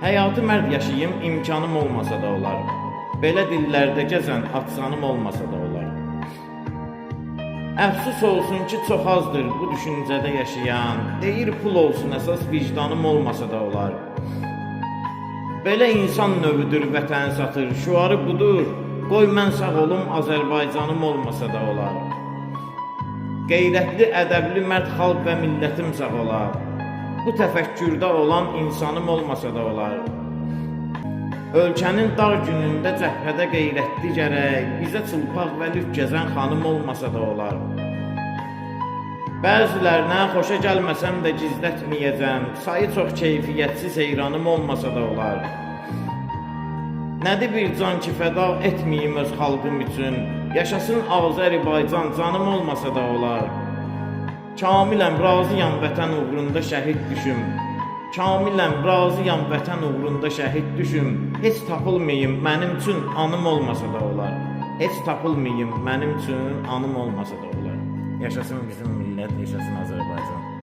Həyatı mərd yaşayım, imkanım olmasa da olar. Belə dillərdə gəzən atsanım olmasa da olar. Əfsus olsun ki, çox azdır bu düşüncədə yaşayan. Deyir pul olsun əsas vicdanım olmasa da olar. Belə insan növüdür vətən satır, şüarı budur. Qoy mən sağ olum, Azərbaycanım olmasa da olar. Qeyrətli, ədəbli, mərd xalq və millətim sağ olar. Bu təfəkkürdə olan insanım olmasa da olar. Ölkənin dar günündə cəbhədə qeyrətli gərək, bizə çılpaq və lüt gəzən xanım olmasa da olar. Bəzilərinə xoşa gəlməsəm də gizlətməyəcəm, sayı çox keyfiyyətsiz heyranım olmasa da olar. Nədir bir can ki fəda etməyim öz xalqım üçün, yaşasın Azərbaycan canım olmasa da olar. Kamiləm, razıyam vətən uğrunda şəhid düşüm. Kamiləm, razıyam vətən uğrunda şəhid düşüm. Heç tapılmayım mənim üçün anım olmasa da olar. Heç tapılmayım mənim üçün anım olmasa da olar. Yaşasın bizim millət, yaşasın Azərbaycan.